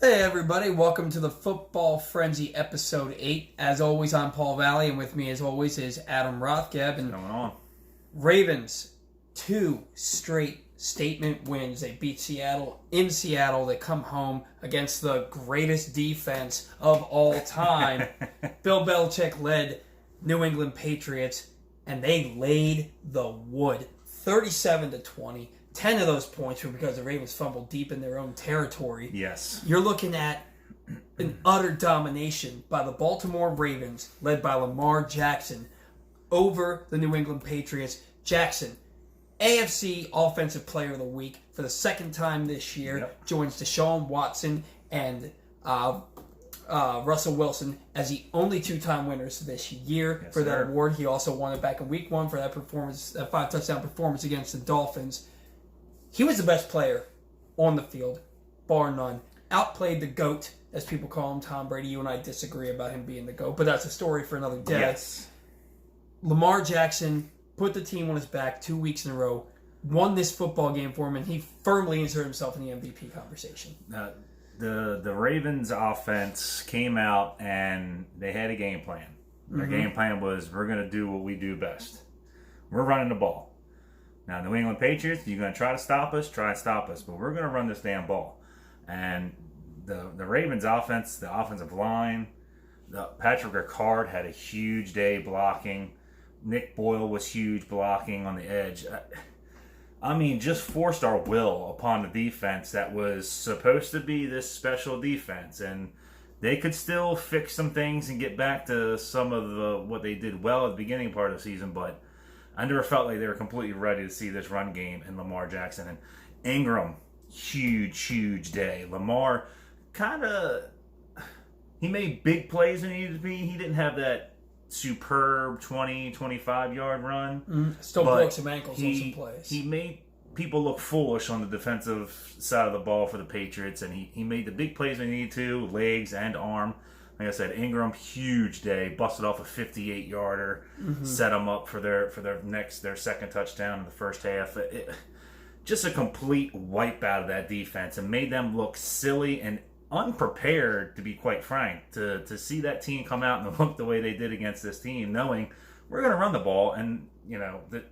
Hey everybody, welcome to the Football Frenzy episode 8. As always, I'm Paul Valley, and with me as always is Adam Rothgeb. And What's going on? Ravens, 2 straight statement wins. They beat Seattle in Seattle. They come home against the greatest defense of all time. Bill Belichick led New England Patriots, and they laid the wood, 37-20. 10 of those points were because the Ravens fumbled deep in their own territory. Yes. You're looking at an utter domination by the Baltimore Ravens, led by Lamar Jackson, over the New England Patriots. Jackson, AFC Offensive Player of the Week for the second time this year, joins Deshaun Watson and Russell Wilson as the only two-time winners this year for that award. He also won it back in Week 1 for that performance, that 5-touchdown performance against the Dolphins. He was the best player on the field, bar none. Outplayed the GOAT, as people call him, Tom Brady. You and I disagree about him being the GOAT, but that's a story for another day. Yes. Lamar Jackson put the team on his back 2 weeks in a row, won this football game for him, and he firmly inserted himself in the MVP conversation. The Ravens offense came out and they had a game plan. Their game plan was, we're going to do what we do best. We're running the ball. Now, New England Patriots, you're going to try to stop us, but we're going to run this damn ball. And the Ravens offense, the offensive line, Patrick Ricard had a huge day blocking. Nick Boyle was huge blocking on the edge. I mean, just forced our will upon the defense that was supposed to be this special defense. And they could still fix some things and get back to some of what they did well at the beginning part of the season, but I never felt like they were completely ready to see this run game in Lamar Jackson. And Ingram, huge day. Lamar he made big plays when he needed to be. He didn't have that superb 20, 25-yard run. Still broke some ankles on some plays. He made people look foolish on the defensive side of the ball for the Patriots, and he made the big plays when he needed to, legs and arm. Like I said, Ingram, huge day, busted off a 58-yarder, set them up for their second touchdown in the first half. Just a complete wipe out of that defense, and made them look silly and unprepared, to be quite frank, to see that team come out and look the way they did against this team, knowing we're going to run the ball, and the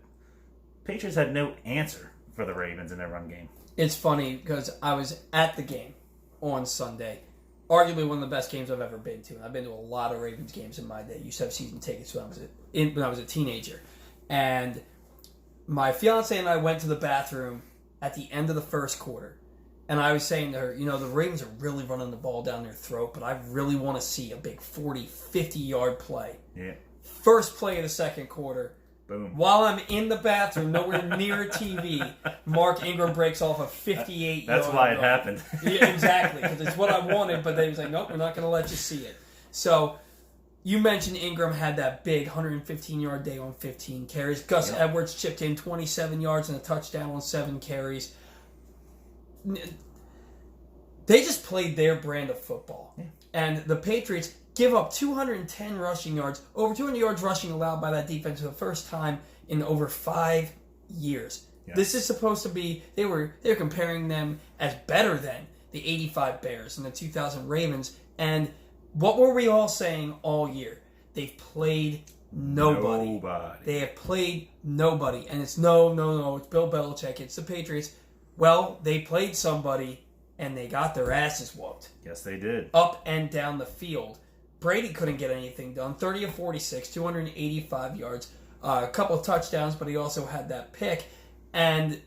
Patriots had no answer for the Ravens in their run game. It's funny because I was at the game on Sunday. Arguably one of the best games I've ever been to. And I've been to a lot of Ravens games in my day. Used to have season tickets when I was a teenager. And my fiance and I went to the bathroom at the end of the first quarter. And I was saying to her, the Ravens are really running the ball down their throat, but I really want to see a big 40, 50-yard play. Yeah. First play of the second quarter. Boom. While I'm in the bathroom, nowhere near a TV, Mark Ingram breaks off a 58-yard That's why it happened. Yeah, exactly, because it's what I wanted, but they was like, nope, we're not going to let you see it. So, you mentioned Ingram had that big 115-yard day on 15 carries. Gus Edwards chipped in 27 yards and a touchdown on 7 carries. They just played their brand of football. Yeah. And the Patriots give up 210 rushing yards, over 200 yards rushing allowed by that defense for the first time in over 5 years. Yes. This is supposed to be, they're comparing them as better than the 85 Bears and the 2000 Ravens. And what were we all saying all year? They've played nobody. They have played nobody. And it's no, it's Bill Belichick, it's the Patriots. Well, they played somebody and they got their asses whooped. Yes, they did. Up and down the field. Brady couldn't get anything done. 30 of 46, 285 yards, a couple of touchdowns, but he also had that pick. And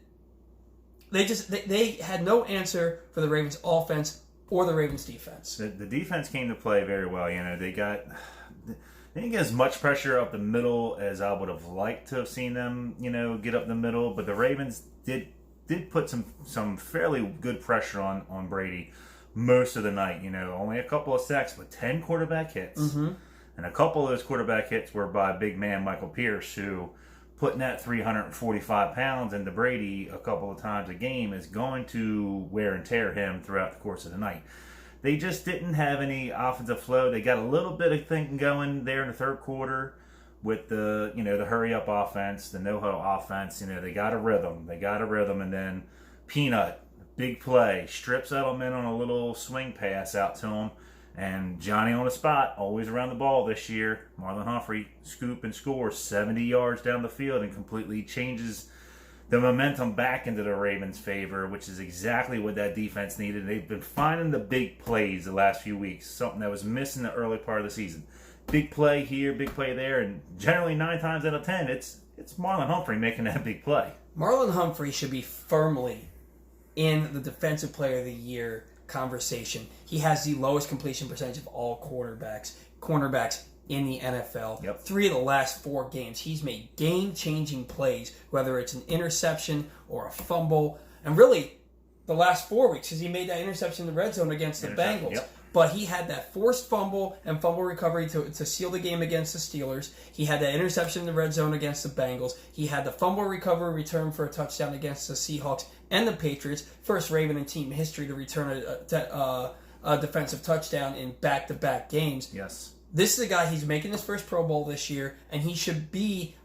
they had no answer for the Ravens offense or the Ravens defense. The defense came to play very well. They didn't get as much pressure up the middle as I would have liked to have seen them, get up the middle. But the Ravens did put some fairly good pressure on Brady most of the night. Only a couple of sacks, but 10 quarterback hits. Mm-hmm. And a couple of those quarterback hits were by big man Michael Pierce, who putting that 345 pounds into Brady a couple of times a game is going to wear and tear him throughout the course of the night. They just didn't have any offensive flow. They got a little bit of thinking going there in the third quarter with the hurry up offense, the no-huddle offense. They got a rhythm. And then big play, strips Edelman on a little swing pass out to him, and Johnny on the spot, always around the ball this year. Marlon Humphrey scoop and scores 70 yards down the field and completely changes the momentum back into the Ravens' favor, which is exactly what that defense needed. They've been finding the big plays the last few weeks, something that was missing the early part of the season. Big play here, big play there, and generally 9 times out of 10, it's Marlon Humphrey making that big play. Marlon Humphrey should be firmly in the Defensive Player of the Year conversation. He has the lowest completion percentage of all cornerbacks in the NFL. Yep. 3 of the last 4 games, he's made game-changing plays, whether it's an interception or a fumble. And really, the last 4 weeks, because he made that interception in the red zone against the Bengals. Yep. But he had that forced fumble and fumble recovery to seal the game against the Steelers. He had that interception in the red zone against the Bengals. He had the fumble recovery return for a touchdown against the Seahawks and the Patriots. First Raven in team history to return a defensive touchdown in back-to-back games. Yes. This is a guy, he's making his first Pro Bowl this year, and he should be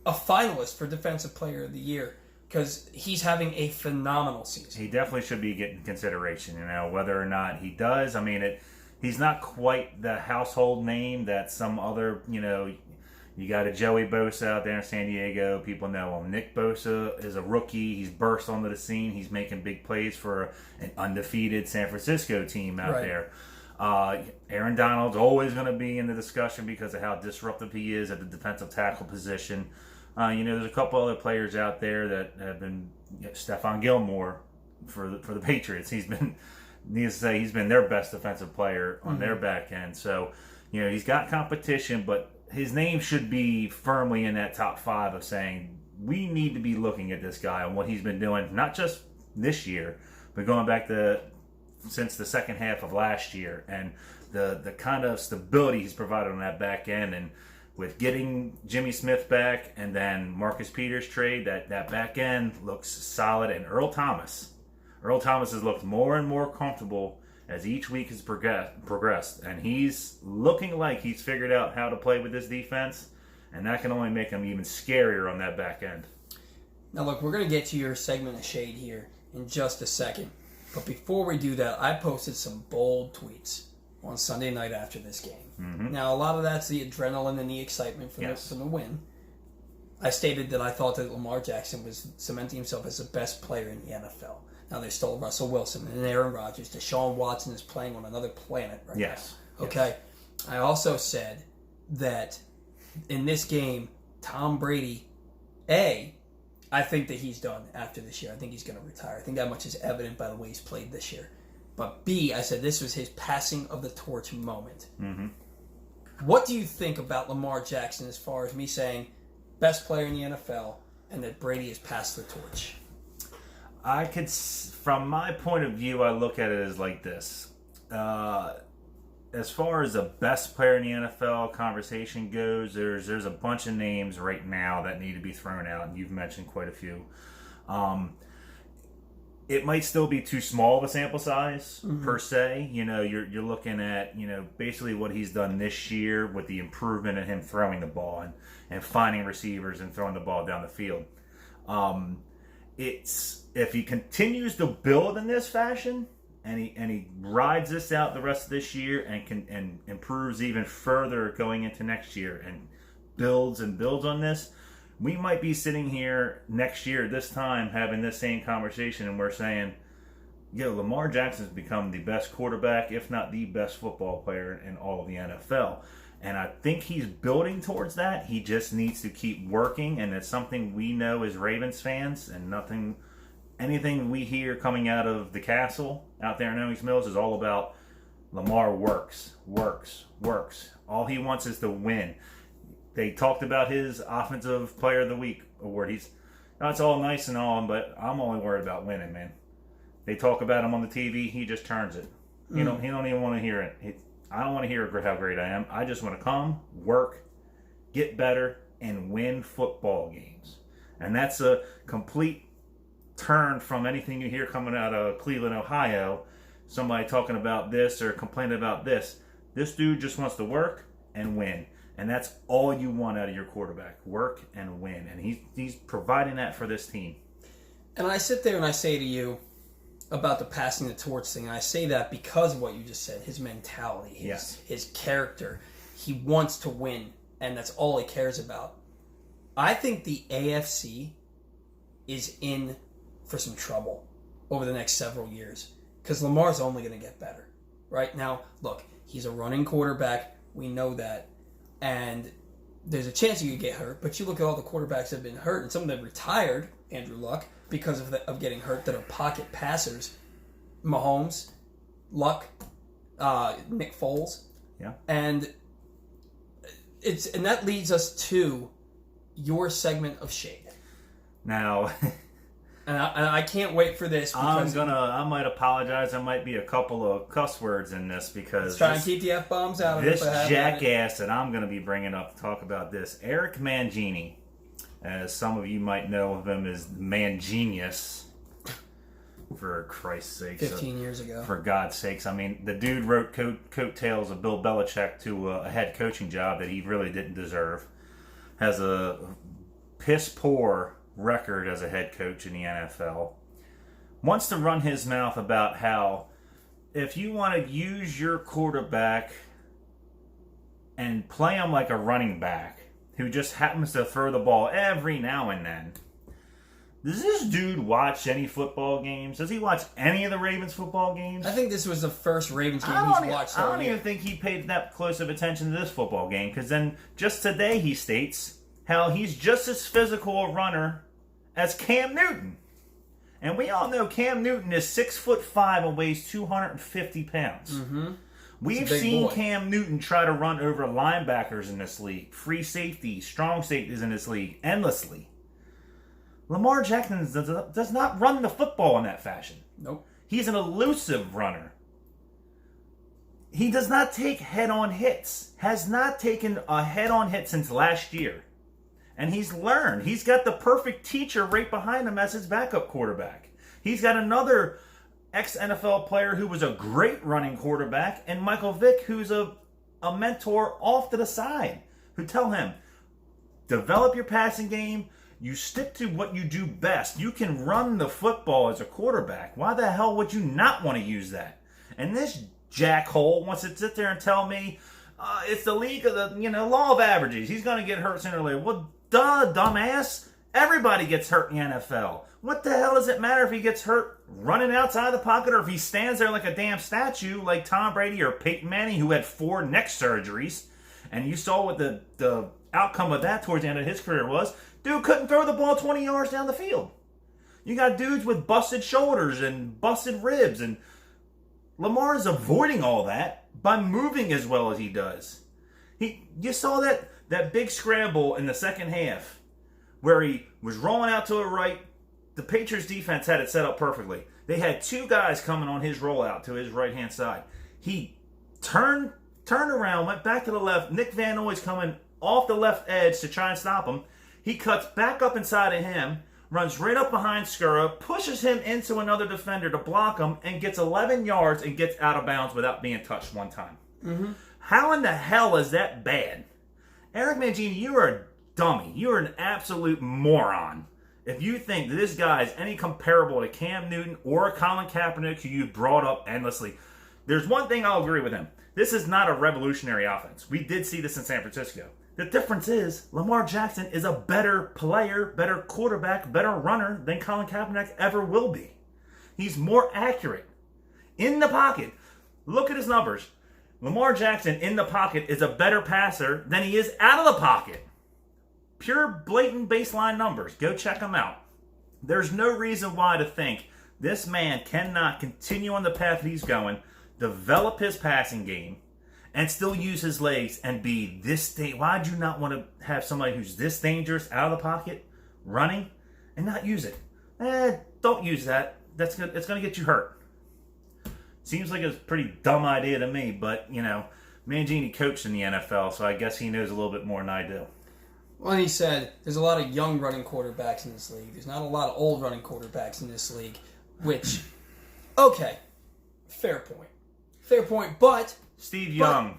a finalist for Defensive Player of the Year because he's having a phenomenal season. He definitely should be getting consideration, whether or not he does. I mean, he's not quite the household name that some other, you got a Joey Bosa out there in San Diego. People know him. Nick Bosa is a rookie. He's burst onto the scene. He's making big plays for an undefeated San Francisco team out there. Aaron Donald's always going to be in the discussion because of how disruptive he is at the defensive tackle position. There's a couple other players out there that have been. Stephon Gilmore for the Patriots. He's been, needless to say, he's been their best defensive player on their back end. So, he's got competition, but his name should be firmly in that top 5 of saying we need to be looking at this guy and what he's been doing, not just this year, but going back since the second half of last year, and the kind of stability he's provided on that back end. And with getting Jimmy Smith back and then Marcus Peters trade, that back end looks solid. And Earl Thomas has looked more and more comfortable as each week has progressed. And he's looking like he's figured out how to play with this defense, and that can only make him even scarier on that back end. Now look, we're going to get to your segment of shade here in just a second. But before we do that, I posted some bold tweets on Sunday night after this game. Mm-hmm. Now, a lot of that's the adrenaline and the excitement from the win. I stated that I thought that Lamar Jackson was cementing himself as the best player in the NFL. Now, there's still Russell Wilson and Aaron Rodgers. Deshaun Watson is playing on another planet right now. Okay? Yes. I also said that in this game, Tom Brady, I think that he's done after this year. I think he's going to retire. I think that much is evident by the way he's played this year. But B, I said this was his passing of the torch moment. Mm-hmm. What do you think about Lamar Jackson as far as me saying best player in the NFL and that Brady has passed the torch? From my point of view, I look at it as like this. As far as the best player in the NFL conversation goes, there's a bunch of names right now that need to be thrown out, and you've mentioned quite a few. It might still be too small of a sample size, per se. You're looking at, basically what he's done this year with the improvement in him throwing the ball and finding receivers and throwing the ball down the field. If he continues to build in this fashion and he rides this out the rest of this year and improves even further going into next year and builds on this, we might be sitting here next year this time having this same conversation, and we're saying, Lamar Jackson's become the best quarterback, if not the best football player in all of the NFL. And I think he's building towards that. He just needs to keep working, and it's something we know as Ravens fans, and anything we hear coming out of the castle out there in Owings Mills is all about Lamar works. All he wants is to win. They talked about his Offensive Player of the Week award. It's all nice and all, but I'm only worried about winning, man. They talk about him on the TV. He just turns it. He don't even want to hear it. I don't want to hear how great I am. I just want to come, work, get better, and win football games. And that's a complete turn from anything you hear coming out of Cleveland, Ohio. Somebody talking about this or complaining about this. This dude just wants to work and win. And that's all you want out of your quarterback. Work and win. And he's providing that for this team. And I sit there and I say to you, about the passing the torch thing. And I say that because of what you just said, his mentality, his character. He wants to win, and that's all he cares about. I think the AFC is in for some trouble over the next several years because Lamar's only going to get better. Right now, look, he's a running quarterback. We know that. And there's a chance he could get hurt, but you look at all the quarterbacks that have been hurt, and some of them retired, Andrew Luck, because of getting hurt, that are pocket passers. Mahomes, Luck, Nick Foles. Yeah. And that leads us to your segment of shade. Now, and I can't wait for this. Because I might apologize. There might be a couple of cuss words in this because try and keep the F-bombs out of this jackass that I'm going to be bringing up to talk about this. Eric Mangini, as some of you might know of him as Mangenius, for Christ's sake. 15 years ago. For God's sakes. I mean, the dude wrote coattails of Bill Belichick to a head coaching job that he really didn't deserve. Has a piss-poor record as a head coach in the NFL. Wants to run his mouth about how if you want to use your quarterback and play him like a running back who just happens to throw the ball every now and then, does this dude watch any football games? Does he watch any of the Ravens football games? I think this was the first Ravens game he's watched. I don't even think he paid that close of attention to this football game, because then just today he states how he's just as physical a runner as Cam Newton. And we all know Cam Newton is 6'5" and weighs 250 pounds. Mm-hmm. We've seen Cam Newton try to run over linebackers in this league, free safeties, strong safeties in this league, endlessly. Lamar Jackson does not run the football in that fashion. Nope. He's an elusive runner. He does not take head-on hits. Has not taken a head-on hit since last year. And he's learned. He's got the perfect teacher right behind him as his backup quarterback. He's got another ex-NFL player who was a great running quarterback, and Michael Vick, who's a mentor off to the side, who tell him, develop your passing game. You stick to what you do best. You can run the football as a quarterback. Why the hell would you not want to use that? And this jackhole wants to sit there and tell me it's the league of the law of averages. He's going to get hurt sooner or later. Well, duh, dumbass. Everybody gets hurt in the NFL. What the hell does it matter if he gets hurt running outside the pocket or if he stands there like a damn statue like Tom Brady or Peyton Manning, who had 4 neck surgeries? And you saw what the outcome of that towards the end of his career was. Dude couldn't throw the ball 20 yards down the field. You got dudes with busted shoulders and busted ribs, and Lamar is avoiding all that by moving as well as he does. You saw that big scramble in the second half where he was rolling out to the right. The Patriots defense had it set up perfectly. They had 2 guys coming on his rollout to his right-hand side. He turned around, went back to the left. Nick Van Noy's coming off the left edge to try and stop him. He cuts back up inside of him, runs right up behind Skura, pushes him into another defender to block him, and gets 11 yards and gets out of bounds without being touched one time. Mm-hmm. How in the hell is that bad? Eric Mangini, you are a dummy. You are an absolute moron if you think that this guy is any comparable to Cam Newton or Colin Kaepernick, who you brought up endlessly. There's one thing I'll agree with him. This is not a revolutionary offense. We did see this in San Francisco. The difference is Lamar Jackson is a better player, better quarterback, better runner than Colin Kaepernick ever will be. He's more accurate in the pocket. Look at his numbers. Lamar Jackson in the pocket is a better passer than he is out of the pocket. Pure, blatant baseline numbers. Go check them out. There's no reason why to think this man cannot continue on the path he's going, develop his passing game, and still use his legs and be this Why'd you not want to have somebody who's this dangerous out of the pocket, running, and not use it? Don't use that. It's going to get you hurt. Seems like a pretty dumb idea to me, but, Mangini coached in the NFL, so I guess he knows a little bit more than I do. Well, he said there's a lot of young running quarterbacks in this league. There's not a lot of old running quarterbacks in this league, which, okay, fair point, but Steve Young.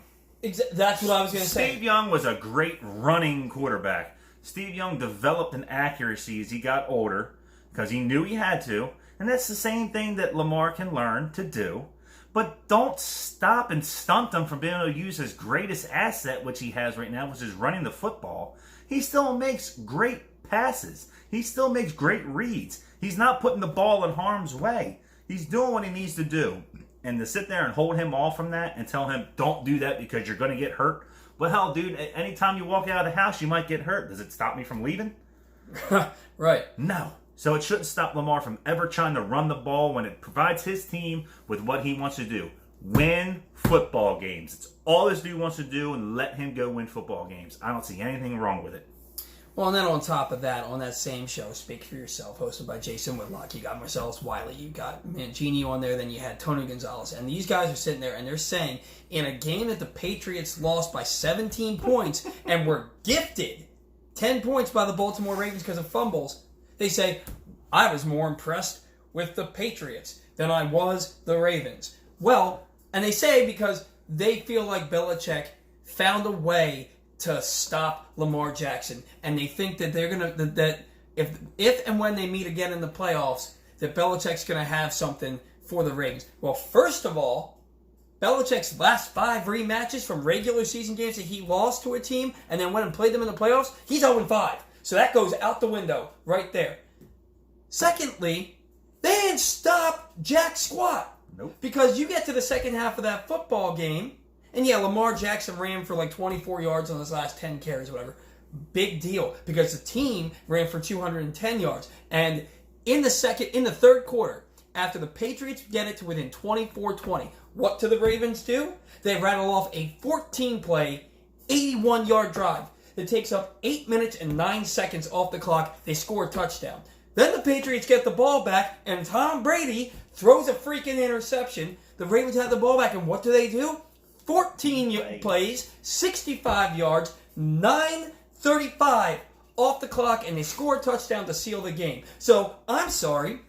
That's what I was going to say. Steve Young was a great running quarterback. Steve Young developed an accuracy as he got older because he knew he had to. And that's the same thing that Lamar can learn to do. But don't stop and stunt him from being able to use his greatest asset, which he has right now, which is running the football. He still makes great passes. He still makes great reads. He's not putting the ball in harm's way. He's doing what he needs to do. And to sit there and hold him off from that and tell him, don't do that because you're going to get hurt. Well, hell, dude, anytime you walk out of the house, you might get hurt. Does it stop me from leaving? Right. No. So it shouldn't stop Lamar from ever trying to run the ball when it provides his team with what he wants to do. Win football games. It's all this dude wants to do, and let him go win football games. I don't see anything wrong with it. Well, and then on top of that, on that same show, Speak for Yourself, hosted by Jason Whitlock, you got Marcellus Wiley, you got Mangini on there, then you had Tony Gonzalez. And these guys are sitting there and they're saying, in a game that the Patriots lost by 17 points and were gifted 10 points by the Baltimore Ravens because of fumbles, they say, I was more impressed with the Patriots than I was the Ravens. Well, and they say because they feel like Belichick found a way to stop Lamar Jackson, and they think that they're gonna that if and when they meet again in the playoffs, that Belichick's gonna have something for the Ravens. Well, first of all, Belichick's last 5 rematches from regular season games that he lost to a team and then went and played them in the playoffs, he's 0-5. So that goes out the window right there. Secondly, they didn't stop jack squat. Nope. Because you get to the second half of that football game, and yeah, Lamar Jackson ran for like 24 yards on his last 10 carries or whatever. Big deal, because the team ran for 210 yards. And in the third quarter, after the Patriots get it to within 24-20, what do the Ravens do? They rattle off a 14-play, 81-yard drive that takes up 8 minutes and 9 seconds off the clock. They score a touchdown. Then the Patriots get the ball back, and Tom Brady throws a freaking interception. The Ravens have the ball back, and what do? 14 plays, 65 yards, 9:35 off the clock, and they score a touchdown to seal the game. So, I'm sorry,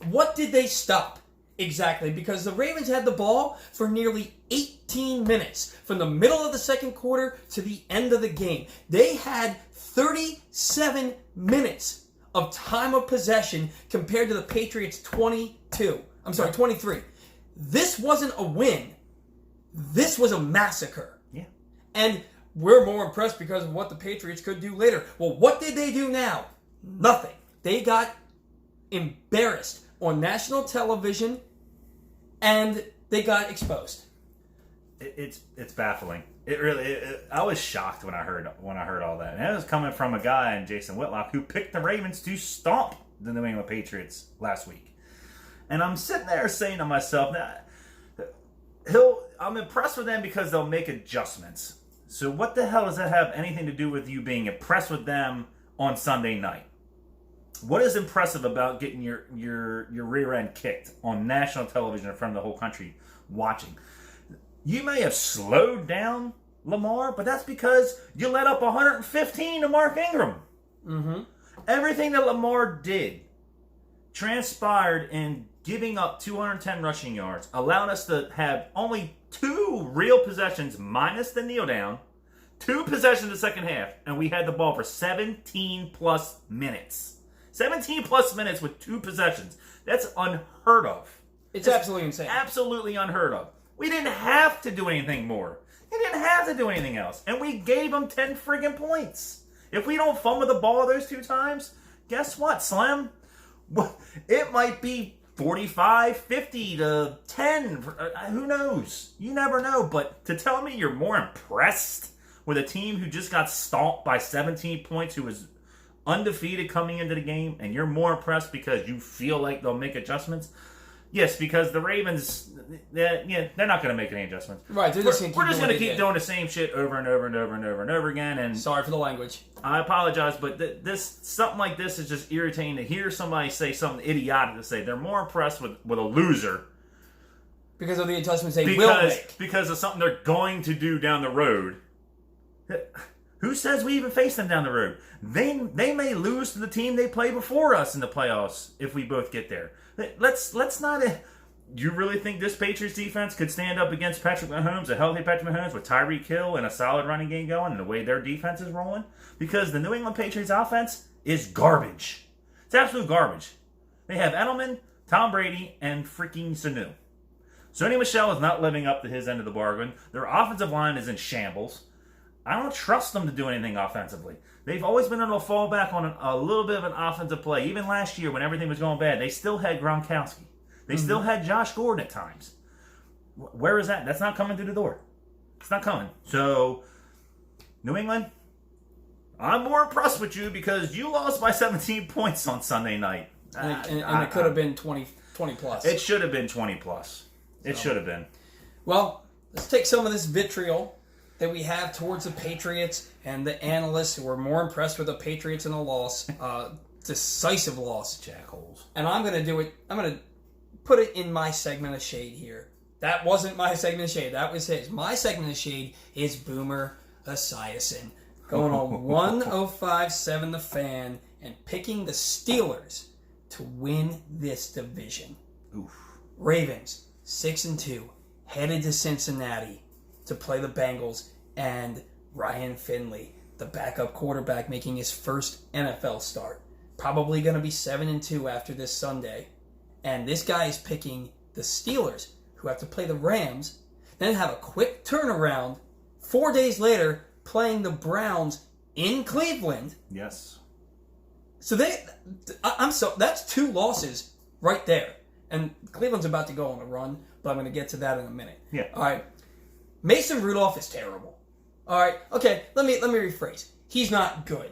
what did they stop exactly? Because the Ravens had the ball for nearly 18 minutes, from the middle of the second quarter to the end of the game. They had 37 minutes of time of possession compared to the Patriots' 23. This wasn't a win. This was a massacre. Yeah. And we're more impressed because of what the Patriots could do later. Well, what did they do now? Nothing. They got embarrassed on national television, and they got exposed. It's baffling. I was shocked when I heard all that. And it was coming from a guy in Jason Whitlock who picked the Ravens to stomp the New England Patriots last week. And I'm sitting there saying to myself, I'm impressed with them because they'll make adjustments. So what the hell does that have anything to do with you being impressed with them on Sunday night? What is impressive about getting your rear end kicked on national television in front of the whole country watching? You may have slowed down Lamar, but that's because you let up 115 to Mark Ingram. Mm-hmm. Everything that Lamar did transpired in giving up 210 rushing yards, allowing us to have only 2 real possessions minus the kneel down, 2 possessions in the second half, and we had the ball for 17 plus minutes. 17 plus minutes with 2 possessions. That's unheard of. It's absolutely insane. Absolutely unheard of. We didn't have to do anything more. We didn't have to do anything else. And we gave them 10 friggin' points. If we don't fumble the ball those 2 times, guess what, Slim? It might be 45, 50 to 10. Who knows? You never know. But to tell me you're more impressed with a team who just got stomped by 17 points, who was undefeated coming into the game, and you're more impressed because you feel like they'll make adjustments? Yes, because the Ravens, they're not going to make any adjustments. Right, we're just going to keep doing the same shit over and over and over and over and over again. And sorry for the language. I apologize, but something like this is just irritating to hear somebody say something idiotic to say. They're more impressed with a loser because of the adjustments they will make. Because of something they're going to do down the road. Who says we even face them down the road? They may lose to the team they play before us in the playoffs if we both get there. Let's not. You really think this Patriots defense could stand up against Patrick Mahomes, a healthy Patrick Mahomes with Tyreek Hill and a solid running game going, and the way their defense is rolling? Because the New England Patriots offense is garbage. It's absolute garbage. They have Edelman, Tom Brady, and freaking Sanu. Sonny Michel is not living up to his end of the bargain. Their offensive line is in shambles. I don't trust them to do anything offensively. They've always been able to fall back on a little bit of an offensive play. Even last year when everything was going bad, they still had Gronkowski. They still had Josh Gordon at times. Where is that? That's not coming through the door. It's not coming. So, New England, I'm more impressed with you because you lost by 17 points on Sunday night. And it could have been 20 plus. It should have been 20 plus. It should have been. Well, let's take some of this vitriol that we have towards the Patriots and the analysts who were more impressed with the Patriots in a loss, decisive loss. Jackholes. And I'm going to do it. I'm going to put it in my segment of shade here. That wasn't my segment of shade. That was his. My segment of shade is Boomer Esiason going on 105.7 The Fan and picking the Steelers to win this division. Oof. Ravens 6-2 headed to Cincinnati to play the Bengals, and Ryan Finley, the backup quarterback, making his first NFL start. Probably going to be 7-2 after this Sunday. And this guy is picking the Steelers, who have to play the Rams, then have a quick turnaround 4 days later playing the Browns in Cleveland. Yes. So that's 2 losses right there. And Cleveland's about to go on a run, but I'm going to get to that in a minute. Yeah. All right. Mason Rudolph is terrible. All right. Okay, let me rephrase. He's not good.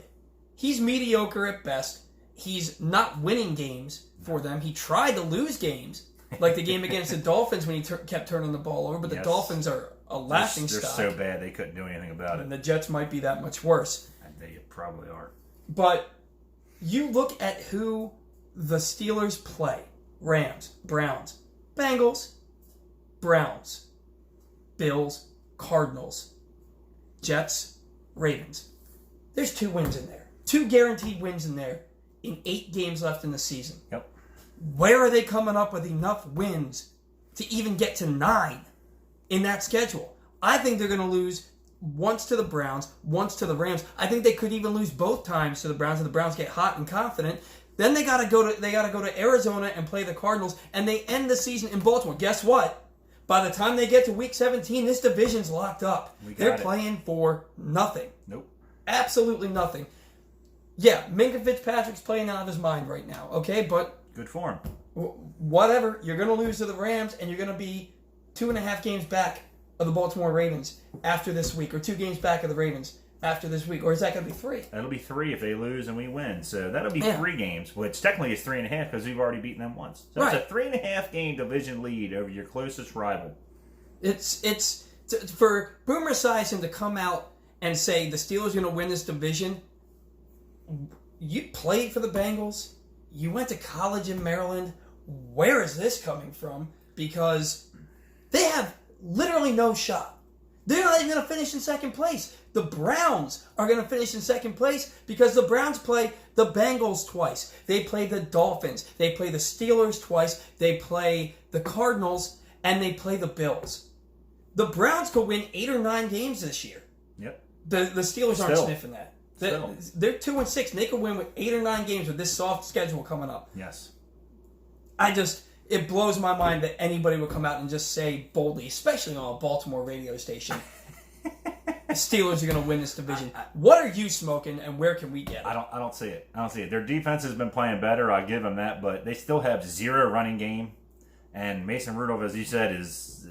He's mediocre at best. He's not winning games for them. He tried to lose games, like the game against the Dolphins when he kept turning the ball over, but the Dolphins are a laughing stock. They're so bad they couldn't do anything about it. And the Jets might be that much worse. They probably are. But you look at who the Steelers play. Rams, Browns, Bengals, Browns, Bills, Cardinals, Jets, Ravens. There's 2 wins in there. 2 guaranteed wins in there in 8 games left in the season. Yep. Where are they coming up with enough wins to even get to 9 in that schedule? I think they're going to lose once to the Browns, once to the Rams. I think they could even lose both times to the Browns, and the Browns get hot and confident. Then they got to go to Arizona and play the Cardinals, and they end the season in Baltimore. Guess what? By the time they get to Week 17, this division's locked up. They're playing for nothing. Nope. Absolutely nothing. Yeah, Minka Fitzpatrick's playing out of his mind right now, okay? But good for him. Whatever. You're going to lose to the Rams, and you're going to be 2.5 games back of the Baltimore Ravens after this week, or 2 games back of the Ravens after this week, or is that going to be 3? That'll be 3 if they lose and we win. So that'll be 3 games, which technically is 3.5 because we've already beaten them once. So it's a 3.5 game division lead over your closest rival. It's for Boomer Esiason to come out and say the Steelers are going to win this division. You played for the Bengals. You went to college in Maryland. Where is this coming from? Because they have literally no shot. They're not even going to finish in second place. The Browns are going to finish in second place because the Browns play the Bengals twice. They play the Dolphins. They play the Steelers twice. They play the Cardinals, and they play the Bills. The Browns could win 8 or 9 games this year. Yep. The Steelers aren't sniffing that. Still. They're 2-6, and they could win with 8 or 9 games with this soft schedule coming up. Yes. It blows my mind that anybody would come out and just say boldly, especially on a Baltimore radio station, the Steelers are going to win this division. What are you smoking, and where can we get it? I don't see it. Their defense has been playing better. I give them that, but they still have 0 running game. And Mason Rudolph, as you said, is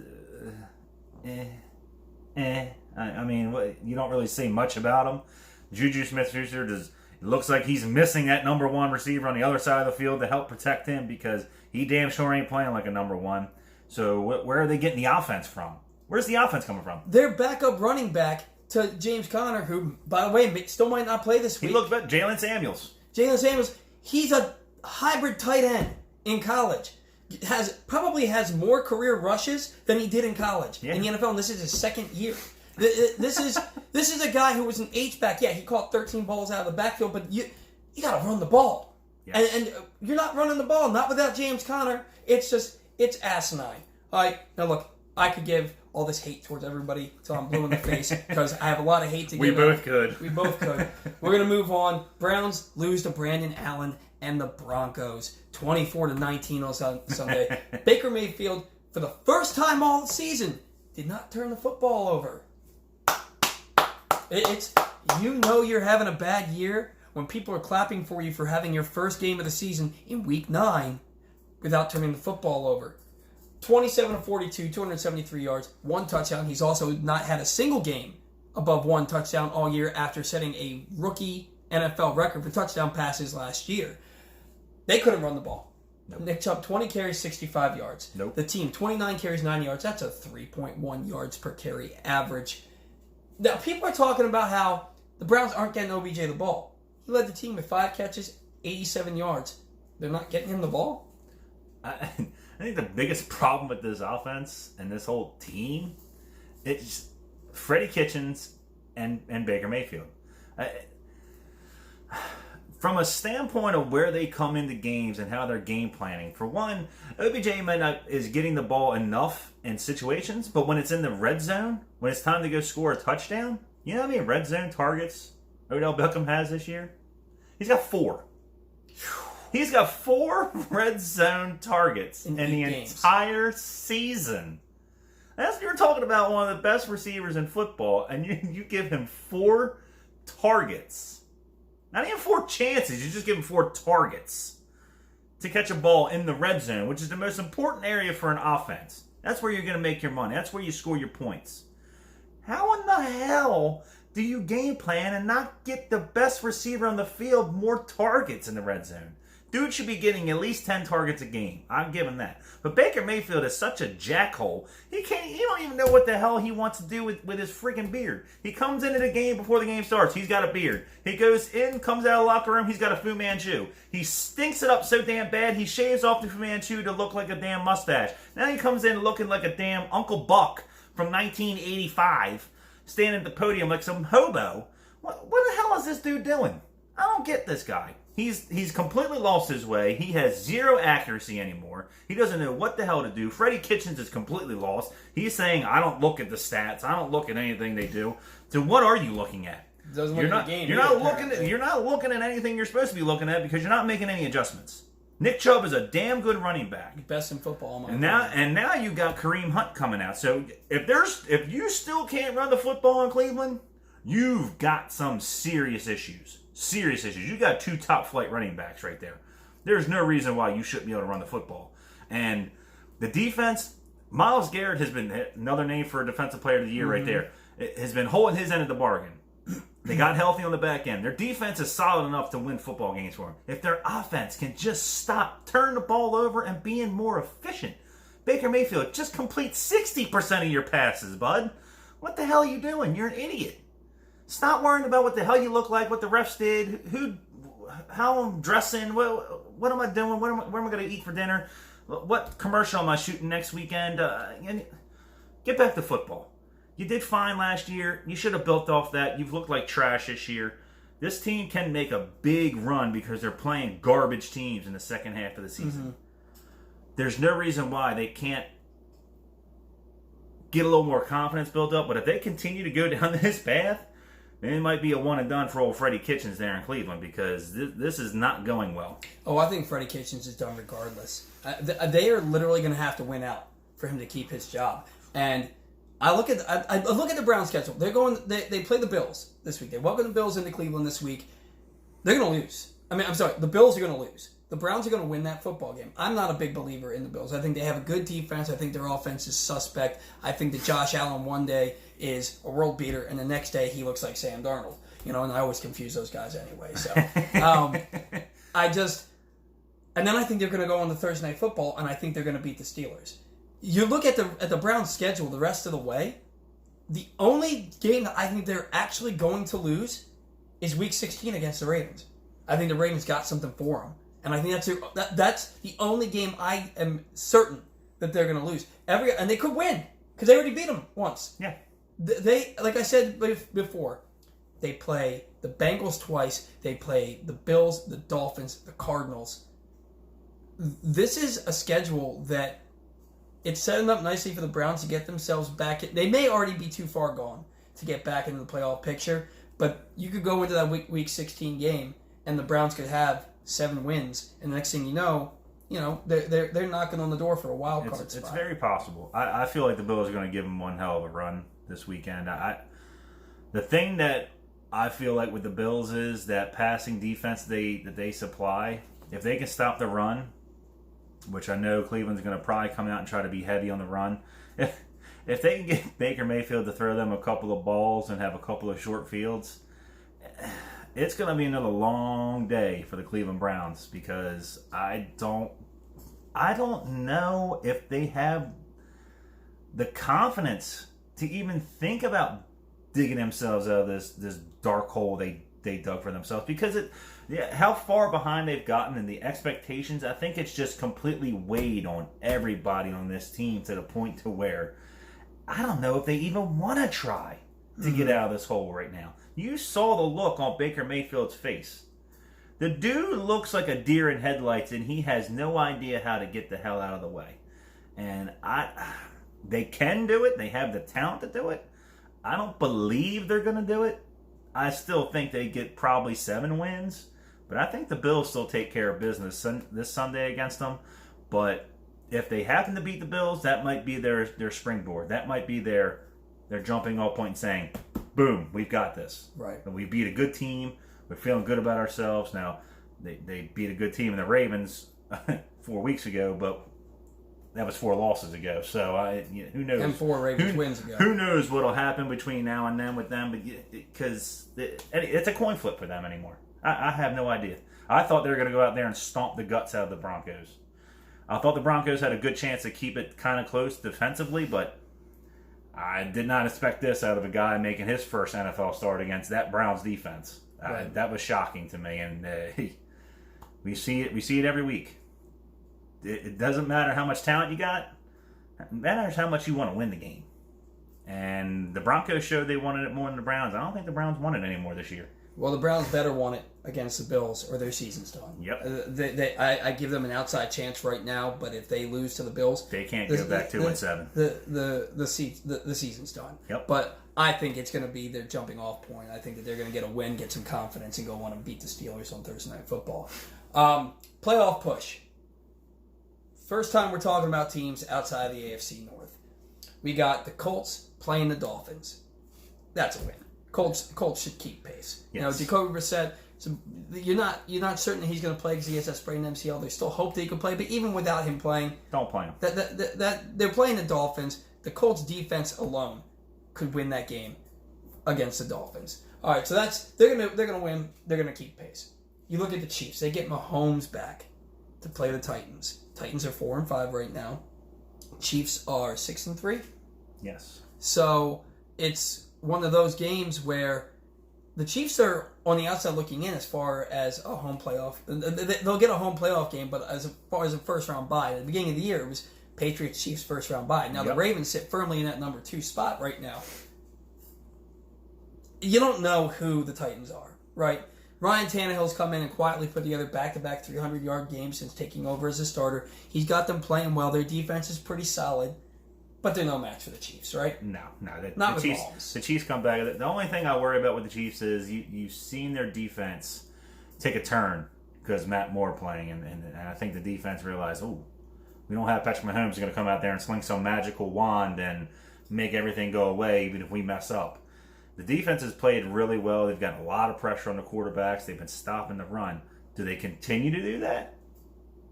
I mean, you don't really see much about him. Juju Smith-Schuster looks like he's missing that number 1 receiver on the other side of the field to help protect him because he damn sure ain't playing like a number 1. So where are they getting the offense from? Where's the offense coming from? Their backup running back to James Conner, who, by the way, still might not play this week. He looks better. Jalen Samuels, he's a hybrid tight end in college. Probably has more career rushes than he did in college in the NFL, and this is his 2nd year. This is a guy who was an H-back. Yeah, he caught 13 balls out of the backfield, but you got to run the ball. Yes. And you're not running the ball, not without James Conner. It's asinine. All right, now look, I could give all this hate towards everybody until I'm blue in the face because I have a lot of hate to give. We both could. We both could. We're going to move on. Browns lose to Brandon Allen and the Broncos, 24-19 on Sunday. Baker Mayfield, for the first time all season, did not turn the football over. It's you're having a bad year when people are clapping for you for having your first game of the season in Week 9 without turning the football over. 27-42, 273 yards, 1 touchdown. He's also not had a single game above 1 touchdown all year after setting a rookie NFL record for touchdown passes last year. They couldn't run the ball. Nope. Nick Chubb, 20 carries, 65 yards. Nope. The team, 29 carries, 9 yards. That's a 3.1 yards per carry average. Now, people are talking about how the Browns aren't getting OBJ the ball. He led the team with 5 catches, 87 yards. They're not getting him the ball? I think the biggest problem with this offense and this whole team, it's Freddie Kitchens and Baker Mayfield. From a standpoint of where they come into games and how they're game planning, for one, OBJ is getting the ball enough in situations, but when it's in the red zone, when it's time to go score a touchdown, you know how many red zone targets Odell Beckham has this year? He's got 4. He's got 4 red zone targets in the entire season. You're talking about one of the best receivers in football, and you give him 4 targets. Not even 4 chances. You just give him 4 targets to catch a ball in the red zone, which is the most important area for an offense. That's where you're going to make your money. That's where you score your points. How in the hell do you game plan and not get the best receiver on the field more targets in the red zone? Dude should be getting at least 10 targets a game. I'm giving that. But Baker Mayfield is such a jackhole. He don't even know what the hell he wants to do with his freaking beard. He comes into the game before the game starts. He's got a beard. He goes in, comes out of the locker room. He's got a Fu Manchu. He stinks it up so damn bad, he shaves off the Fu Manchu to look like a damn mustache. Now he comes in looking like a damn Uncle Buck from 1985, standing at the podium like some hobo. What the hell is this dude doing? I don't get this guy. He's completely lost his way. He has 0 accuracy anymore. He doesn't know what the hell to do. Freddie Kitchens is completely lost. He's saying, I don't look at the stats. I don't look at anything they do. So what are you looking at? You're not looking at anything you're supposed to be looking at because you're not making any adjustments. Nick Chubb is a damn good running back. Best in football. And now you got Kareem Hunt coming out. So if you still can't run the football in Cleveland, you've got some serious issues. Serious issues. You got 2 top flight running backs right there. There's no reason why you shouldn't be able to run the football. And the defense, Myles Garrett has been another name for a defensive player of the year right there. It has been holding his end of the bargain. They got healthy on the back end. Their defense is solid enough to win football games for them. If their offense can just stop turning the ball over and being more efficient. Baker Mayfield, just complete 60% of your passes, bud. What the hell are you doing? You're an idiot. Stop worrying about what the hell you look like, what the refs did, how I'm dressing, what am I doing, where am I going to eat for dinner, what commercial am I shooting next weekend. Get back to football. You did fine last year. You should have built off that. You've looked like trash this year. This team can make a big run because they're playing garbage teams in the second half of the season. There's no reason why they can't get a little more confidence built up, but if they continue to go down this path, then it might be a one and done for old Freddie Kitchens there in Cleveland because this is not going well. Oh, I think Freddie Kitchens is done regardless. They are literally going to have to win out for him to keep his job. And I look at the Browns schedule. They play the Bills this week. They welcome the Bills into Cleveland this week. They're going to lose. The Bills are going to lose. The Browns are going to win that football game. I'm not a big believer in the Bills. I think they have a good defense. I think their offense is suspect. I think that Josh Allen one day is a world beater, and the next day he looks like Sam Darnold. And I always confuse those guys anyway. So, and then I think they're going to go on the Thursday Night Football, and I think they're going to beat the Steelers. You look at the Browns' schedule the rest of the way. The only game that I think they're actually going to lose is Week 16 against the Ravens. I think the Ravens got something for them. And I think that's the only game I am certain that they're going to lose. And they could win because they already beat them once. Yeah. They, like I said before, they play the Bengals twice. They play the Bills, the Dolphins, the Cardinals. This is a schedule that it's setting up nicely for the Browns to get themselves back. They may already be too far gone to get back into the playoff picture, but you could go into that week 16 game and the Browns could have 7 wins, and the next thing you know, they're knocking on the door for a wild card spot. It's very possible. I feel like the Bills are going to give them one hell of a run this weekend. The thing that I feel like with the Bills is that passing defense that they supply, if they can stop the run, which I know Cleveland's going to probably come out and try to be heavy on the run. If they can get Baker Mayfield to throw them a couple of balls and have a couple of short fields, it's going to be another long day for the Cleveland Browns, because I don't know if they have the confidence to even think about digging themselves out of this dark hole they dug for themselves, because how far behind they've gotten and the expectations, I think it's just completely weighed on everybody on this team to the point to where I don't know if they even want to try to get out of this hole right now. You saw the look on Baker Mayfield's face. The dude looks like a deer in headlights, and he has no idea how to get the hell out of the way. And they can do it. They have the talent to do it. I don't believe they're going to do it. I still think they get probably 7 wins. But I think the Bills still take care of business this Sunday against them. But if they happen to beat the Bills, that might be their springboard. That might be their jumping off point and saying, boom, we've got this. Right. And we beat a good team. We're feeling good about ourselves. Now, they beat a good team in the Ravens 4 weeks ago, but that was 4 losses ago. So who knows? And 4 Ravens wins ago. Who knows what'll happen between now and then with them? But because it's a coin flip for them anymore. I have no idea. I thought they were going to go out there and stomp the guts out of the Broncos. I thought the Broncos had a good chance to keep it kind of close defensively, but I did not expect this out of a guy making his first NFL start against that Browns defense. Right. That was shocking to me, and we see it every week. It doesn't matter how much talent you got. It matters how much you want to win the game. And the Broncos showed they wanted it more than the Browns. I don't think the Browns want it anymore this year. Well, the Browns better want it against the Bills, or their season's done. Yep. I give them an outside chance right now, but if they lose to the Bills, they can't go back 2-7. The season's done. Yep. But I think it's going to be their jumping off point. I think that they're going to get a win, get some confidence, and go on and beat the Steelers on Thursday Night Football. Playoff push. First time we're talking about teams outside of the AFC North. We got the Colts playing the Dolphins. That's a win. Colts should keep pace. Yes. Jacoby Brissett. So you're not certain that he's going to play because he has that sprained MCL. They still hope that he can play, but even without him playing, don't play him. That they're playing the Dolphins. The Colts defense alone could win that game against the Dolphins. All right, so they're gonna win. They're gonna keep pace. You look at the Chiefs. They get Mahomes back to play the Titans. Titans are 4-5 right now. Chiefs are 6-3. Yes. So it's one of those games where the Chiefs are on the outside looking in as far as a home playoff. They'll get a home playoff game, but as far as a first round bye, at the beginning of the year, it was Patriots Chiefs first round bye. Now the Ravens sit firmly in that number 2 spot right now. You don't know who the Titans are, right? Ryan Tannehill's come in and quietly put together back-to-back 300-yard games since taking over as a starter. He's got them playing well. Their defense is pretty solid. But they're no match for the Chiefs, right? No. Not the Chiefs. Mahomes. The Chiefs come back. The only thing I worry about with the Chiefs is you've seen their defense take a turn because Matt Moore playing, and I think the defense realized, we don't have Patrick Mahomes going to come out there and sling some magical wand and make everything go away even if we mess up. The defense has played really well. They've gotten a lot of pressure on the quarterbacks. They've been stopping the run. Do they continue to do that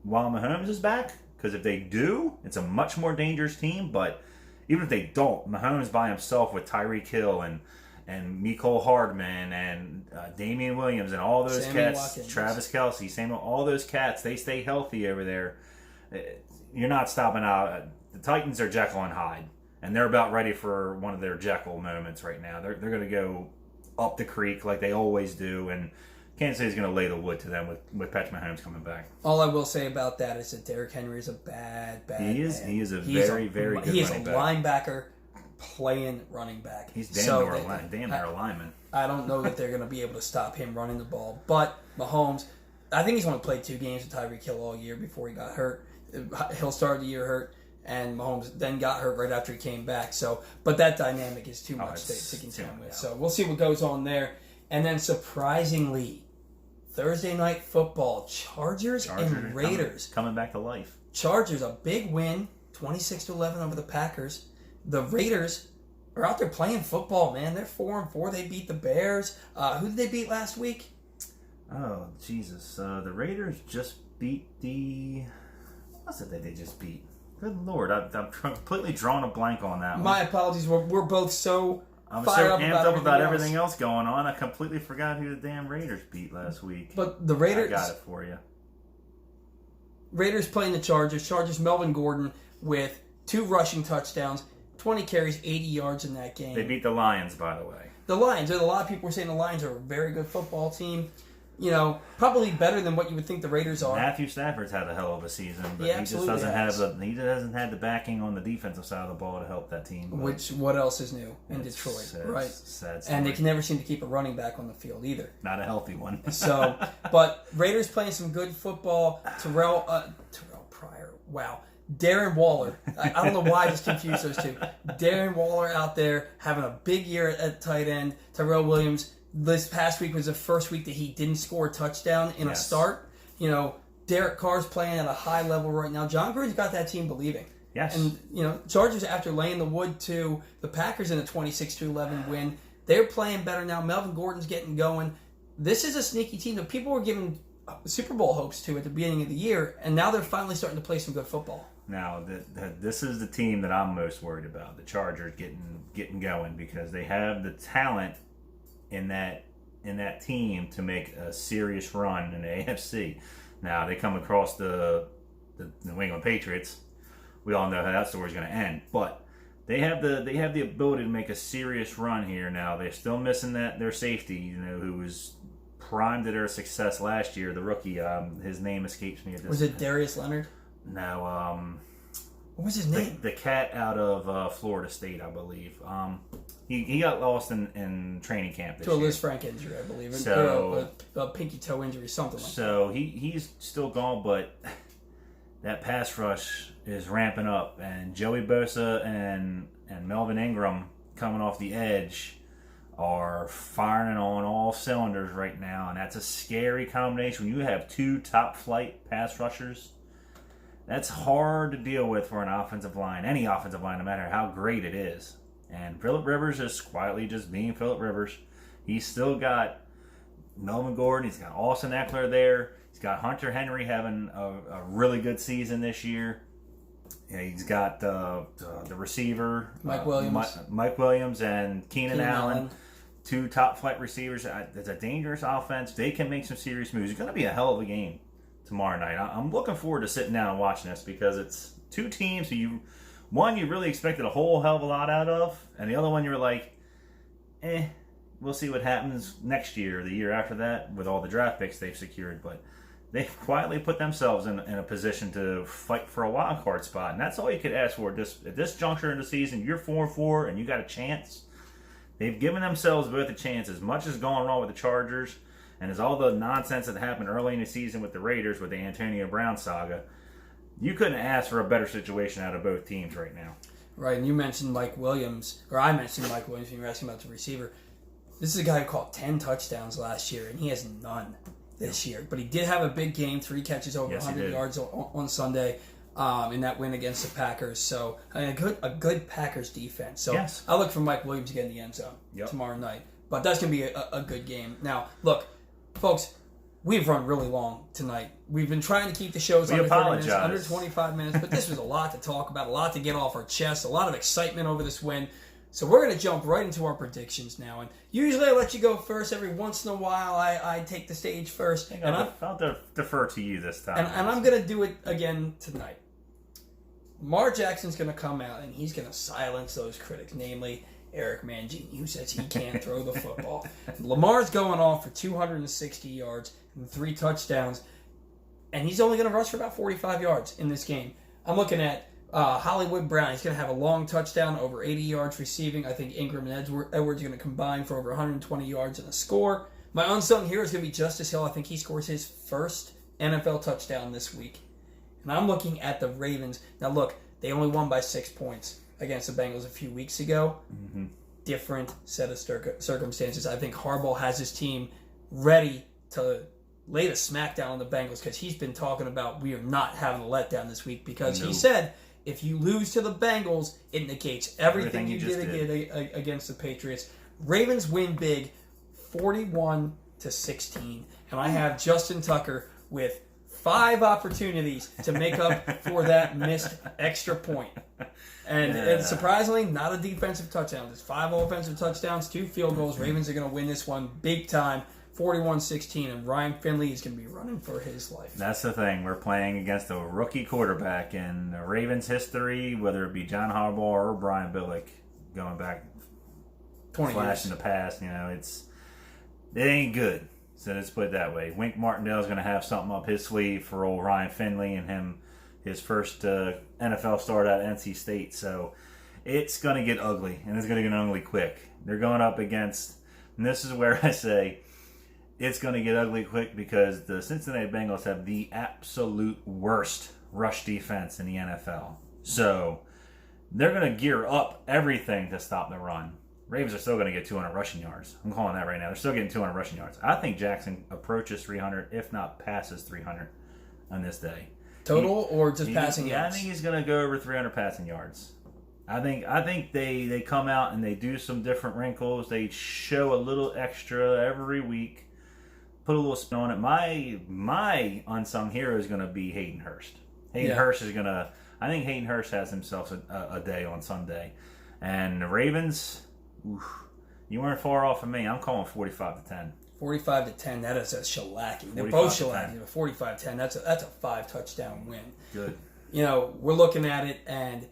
while Mahomes is back? Because if they do, it's a much more dangerous team. But even if they don't, Mahomes by himself with Tyreek Hill and Mecole Hardman and Damian Williams and all those cats, Watkins. Travis Kelce, all those cats, they stay healthy over there. You're not stopping out. The Titans are Jekyll and Hyde, and they're about ready for one of their Jekyll moments right now. They're going to go up the creek like they always do, and Kansas City's going to lay the wood to them with Patrick Mahomes coming back. All I will say about that is that Derrick Henry is a bad He is. man. He is a very good He is a running back. linebacker playing running back. He's damn near a lineman. I don't know that they're going to be able to stop him running the ball. But Mahomes, I think he's only played 2 games with Tyreek Hill all year before he got hurt. Hill started the year hurt, and Mahomes then got hurt right after he came back. So, but that dynamic is too much to contend with. So we'll see what goes on there. And then surprisingly, Thursday night football, Chargers and Raiders. Coming back to life. Chargers, a big win, 26-11 over the Packers. The Raiders are out there playing football, man. They're 4-4. They beat the Bears. Who did they beat last week? Oh, Jesus. The Raiders just beat the... What's it that they just beat? Good Lord. I'm completely drawing a blank on that one. My apologies. We're both so I'm fired so up amped about up everything else going on. I completely forgot who the damn Raiders beat last week. But the Raiders... I got it for you. Raiders playing the Chargers. Chargers, Melvin Gordon with 2 rushing touchdowns, 20 carries, 80 yards in that game. They beat the Lions, by the way. The Lions. A lot of people were saying the Lions are a very good football team. You know, probably better than what you would think the Raiders are. Matthew Stafford's had a hell of a season, but he just doesn't hasn't had the backing on the defensive side of the ball to help that team. What else is new in Detroit, right? Sad and they can never seem to keep a running back on the field either. Not a healthy one. So, but Raiders playing some good football. Terrell Pryor, wow. Darren Waller. I don't know why I just confused those two. Darren Waller out there having a big year at tight end. Tyrell Williams. This past week was the first week that he didn't score a touchdown in a start. You know, Derek Carr's playing at a high level right now. John Gruden's got that team believing. Yes. And, you know, Chargers, after laying the wood to the Packers in a 26-11 win, they're playing better now. Melvin Gordon's getting going. This is a sneaky team that people were giving Super Bowl hopes to at the beginning of the year, and now they're finally starting to play some good football. Now, this is the team that I'm most worried about, the Chargers getting going, because they have the talent in that team to make a serious run in the AFC. Now they come across the New England Patriots. We all know how that story's going to end, but they have the ability to make a serious run here. Now they're still missing their safety, you know, who was primed to their success last year. The rookie, his name escapes me at this. Was it Darius Leonard? No. What was his name? The cat out of Florida State, I believe. He got lost in training camp this year. To a Liz Frank injury, I believe. So, a pinky toe injury, something like that. So he's still gone, but that pass rush is ramping up. And Joey Bosa and Melvin Ingram coming off the edge are firing on all cylinders right now. And that's a scary combination. When you have 2 top-flight pass rushers, that's hard to deal with for an offensive line, any offensive line, no matter how great it is. And Phillip Rivers is quietly just being Phillip Rivers. He's still got Melvin Gordon. He's got Austin Eckler there. He's got Hunter Henry having a really good season this year. Yeah, he's got the receiver, Mike Williams. Mike Williams and Keenan Allen. 2 top-flight receivers. It's a dangerous offense. They can make some serious moves. It's going to be a hell of a game tomorrow night. I'm looking forward to sitting down and watching this because it's 2 teams who you really expected a whole hell of a lot out of, and the other one you're like, we'll see what happens next year or the year after that with all the draft picks they've secured. But they've quietly put themselves in a position to fight for a wild card spot, and that's all you could ask for at this juncture in the season. You're 4-4 and you got a chance. They've given themselves both a chance. As much as going wrong with the Chargers and as all the nonsense that happened early in the season with the Raiders with the Antonio Brown saga, you couldn't ask for a better situation out of both teams right now. Right, and you mentioned Mike Williams, or I mentioned Mike Williams when you were asking about the receiver. This is a guy who caught 10 touchdowns last year, and he has none this year. But he did have a big game, 3 catches over 100 yards on Sunday in that win against the Packers. So a good Packers defense. So yes. I look for Mike Williams to get in the end zone tomorrow night. But that's going to be a good game. Now, look, folks, we've run really long tonight. We've been trying to keep the shows under 30 minutes, under 25 minutes, but this was a lot to talk about, a lot to get off our chest, a lot of excitement over this win. So we're going to jump right into our predictions now. And usually I let you go first. Every once in a while I take the stage first. I'll defer to you this time. And I'm going to do it again tonight. Lamar Jackson's going to come out and he's going to silence those critics, namely Eric Mangini, who says he can't throw the football. Lamar's going off for 260 yards and 3 touchdowns, and he's only going to rush for about 45 yards in this game. I'm looking at Hollywood Brown. He's going to have a long touchdown, over 80 yards receiving. I think Ingram and Edwards are going to combine for over 120 yards and a score. My unsung hero is going to be Justice Hill. I think he scores his first NFL touchdown this week. And I'm looking at the Ravens. Now, look, they only won by 6 points against the Bengals a few weeks ago. Mm-hmm. Different set of circumstances. I think Harbaugh has his team ready to laid a smackdown on the Bengals because he's been talking about we are not having a letdown this week because No. he said if you lose to the Bengals, it negates everything you did against the Patriots. Ravens win big, 41-16, and I have Justin Tucker with 5 opportunities to make up for that missed extra point. And surprisingly, not a defensive touchdown. There's 5 offensive touchdowns, 2 field goals. Ravens are going to win this one big time, 41-16, and Ryan Finley is going to be running for his life. That's the thing. We're playing against a rookie quarterback in the Ravens history, whether it be John Harbaugh or Brian Billick, going back 20 flash years. in the past. It ain't good. So let's put it that way. Wink Martindale's going to have something up his sleeve for old Ryan Finley and his first NFL start at NC State. So it's going to get ugly, and it's going to get ugly quick. They're going up against, and this is where I say it's going to get ugly quick because the Cincinnati Bengals have the absolute worst rush defense in the NFL. So they're going to gear up everything to stop the run. Ravens are still going to get 200 rushing yards. I'm calling that right now. They're still getting 200 rushing yards. I think Jackson approaches 300, if not passes 300 on this day. Total or just passing yards? yards? I think he's going to go over 300 passing yards. I think they come out and they do some different wrinkles. They show a little extra every week. Put a little spin on it. My unsung hero is going to be Hayden Hurst. Hurst is going to... I think Hayden Hurst has himself a day on Sunday. And the Ravens... Oof, you weren't far off of me. I'm calling 45-10. 45-10. That is a shellacking. They're both shellacking. 45-10. That's a 5-touchdown win. Good. We're looking at it, and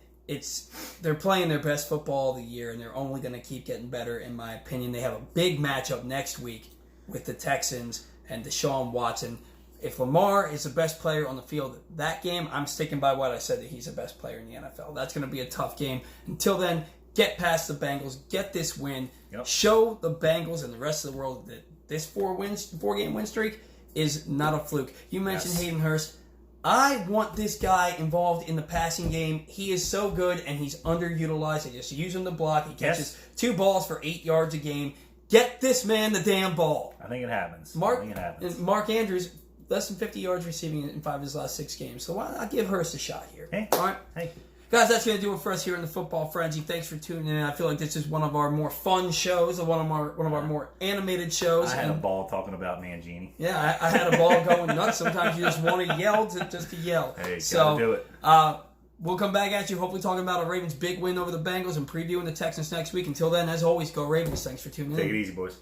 they're playing their best football of the year, and they're only going to keep getting better, in my opinion. They have a big matchup next week with the Texans and Deshaun Watson. If Lamar is the best player on the field that game, I'm sticking by what I said that he's the best player in the NFL. That's going to be a tough game. Until then, get past the Bengals, get this win, show the Bengals and the rest of the world that this 4-game win streak is not a fluke. You mentioned Hayden Hurst. I want this guy involved in the passing game. He is so good, and he's underutilized. They just use him to block. He catches 2 balls for 8 yards a game. Get this man the damn ball. I think it happens. Mark Andrews, less than 50 yards receiving in 5 of his last 6 games. So why not give Hurst a shot here? Hey. All right? Hey. Guys, that's going to do it for us here in the Football Frenzy. Thanks for tuning in. I feel like this is one of our more fun shows, one of our more animated shows. I had a ball talking about Mangini. Yeah, I had a ball going nuts. Sometimes you just want to yell just to yell. Hey, gotta do it. We'll come back at you, hopefully talking about a Ravens big win over the Bengals and previewing the Texans next week. Until then, as always, go Ravens. Thanks for tuning in. Take it easy, boys.